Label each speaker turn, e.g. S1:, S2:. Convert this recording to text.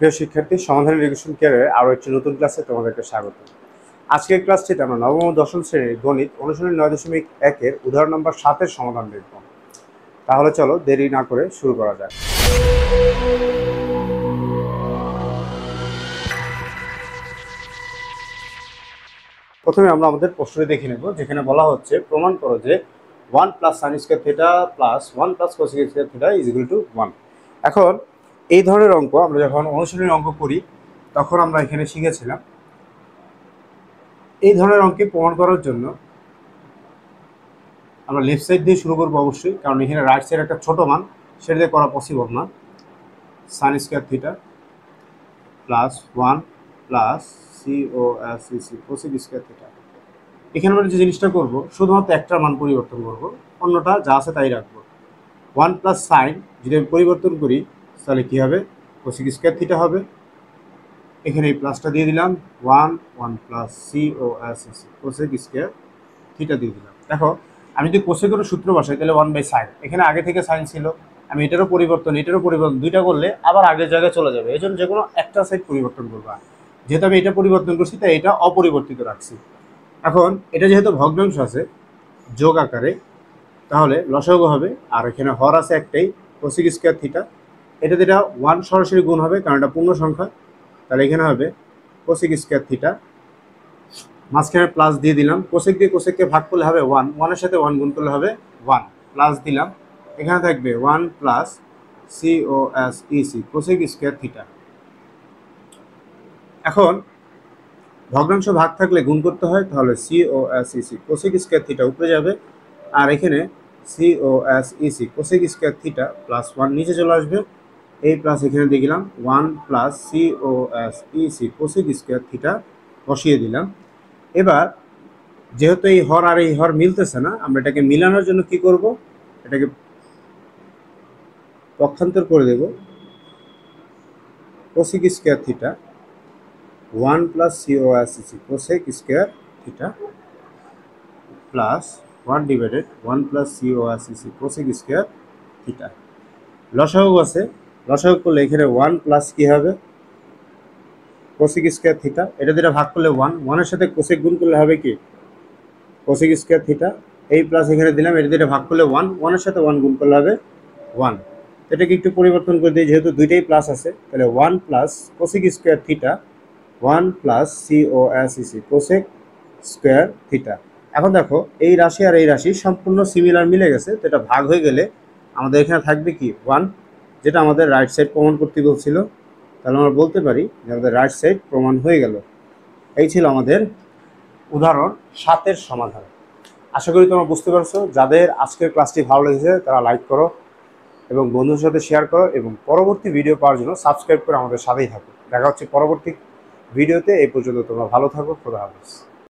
S1: প্রিয় শিক্ষার্থী, সমাধান এডুকেশন কেয়ারের আরও একটি নতুন ক্লাসে তোমাদেরকে স্বাগত। আজকের ক্লাসটিতে আমরা নবম ও দশম শ্রেণীর গণিত অনুশীলনী 9.1-এর উদাহরণ নম্বর 7-এর সমাধান দেখব। তাহলে চলো দেরি না করে শুরু করা যাক। প্রথমে আমরা আমাদের প্রশ্নটি দেখে নেব, যেখানে বলা হচ্ছে প্রমাণ করো যে 1 + sin square theta plus 1 + cos square theta = 1। এখন এই ধরনের অঙ্ক আমরা যখন অনুশীলনী অঙ্ক করি তখন আমরা এখানে শিখেছিলাম এই ধরনের অঙ্কে প্রমাণ করার জন্য আমরা লেফট সাইড দিয়ে শুরু করবো অবশ্যই, কারণ এখানে রাইট সাইড একটা ছোট মান, সেটা দিয়ে করা পসিবল না। sin square theta plus 1 plus cos square theta. এখানে আমরা যে জিনিসটা করবো শুধুমাত্র একটা মান পরিবর্তন করব, অন্যটা যা আছে তাই রাখবো। 1 প্লাস সাইন যদি আমি পরিবর্তন করি তাহলে কি হবে, cos স্কয়ার থিটা হবে। এখানে এই প্লাসটা দিয়ে দিলাম, 1 প্লাস cos স্কয়ার থিটা দিয়ে দিলাম। দেখো আমি যদি কোসেকের সূত্র বসাই তাহলে 1/sin, এখানে আগে থেকে সাইন ছিল, আমি এটারও পরিবর্তন দুইটা করলে আবার আগের জায়গায় চলে যাবে, এই জন্য যে কোনো একটা সাইড পরিবর্তন করবা। যেহেতু আমি এটা পরিবর্তন করছি তাই এটা অপরিবর্তিত রাখছি। এখন এটা যেহেতু ভগ্নাংশ আছে যোগ আকারে, তাহলে লসাগু হবে, আর এখানে হর আছে একটাই cos স্কয়ার থিটা, এটা যেটা 1 সরাসরি গুণ হবে কারণ এটা পূর্ণ সংখ্যা, তাহলে এখানে হবে cos স্কয়ার থিটা, মাঝখানে প্লাস দিয়ে দিলাম, কোসেক দিয়ে কোসেককে ভাগ করলে হবে 1, 1 এর সাথে 1 গুণ করলে হবে 1, প্লাস দিলাম, এখানে থাকবে 1 প্লাস cos স্কয়ার থিটা। এখন ভগ্নাংশ ভাগ থাকলে গুণ করতে হয়, তাহলে cos স্কয়ার থিটা উপরে যাবে, আর এখানে cos স্কয়ার থিটা প্লাস 1 নিচে চলে আসবে, এই প্লাস এখানে দিয়ে দিলাম 1 প্লাস cos স্কয়ার থিটা বসিয়ে দিলাম। এবার যেহেতু এই হর আর এই হর মিলতেছে না, আমরা এটাকে মিলানোর জন্য কি করব, এটাকে পক্ষান্তর করে দেব, cos square theta 1 plus cos square theta plus 1 divided 1 plus cos square theta. লসাগু আছে, লসাগু করলে এখানে 1 প্লাস কি হবে cos স্কয়ার থিটা, এটা যেটা ভাগ করলে 1 এর সাথে কোসেক গুণ করলে হবে কি cos স্কয়ার থিটা, এই প্লাস এখানে দিলাম, এটা যেটা ভাগ করলে 1 এর সাথে 1 গুণ করলে হবে 1। এটাকে একটু পরিবর্তন করে দিই, যেহেতু দুইটাই প্লাস আছে, তাহলে 1 plus cos square theta 1 plus cos square theta. এখন দেখো এই রাশি আর এই রাশি সম্পূর্ণ সিমিলার মিলে গেছে, তো এটা ভাগ হয়ে গেলে আমাদের এখানে থাকবে কি 1, যেটা আমাদের রাইট সাইড প্রমাণ করতে বলছিল, তাহলে আমরা বলতে পারি যে আমাদের রাইট সাইড প্রমাণ হয়ে গেল। এই ছিল আমাদের উদাহরণ 7-এর সমাধান। আশা করি তোমরা বুঝতে পারছো। যাদের আজকের ক্লাসটি ভালো লেগেছে তারা লাইক করো এবং বন্ধুদের সাথে শেয়ার করো, এবং পরবর্তী ভিডিও পাওয়ার জন্য সাবস্ক্রাইব করে আমাদের সাথেই থাকো। দেখা হচ্ছে পরবর্তী ভিডিওতে। এই পর্যন্ত তোমরা ভালো থাকো। খোদা হাফেজ।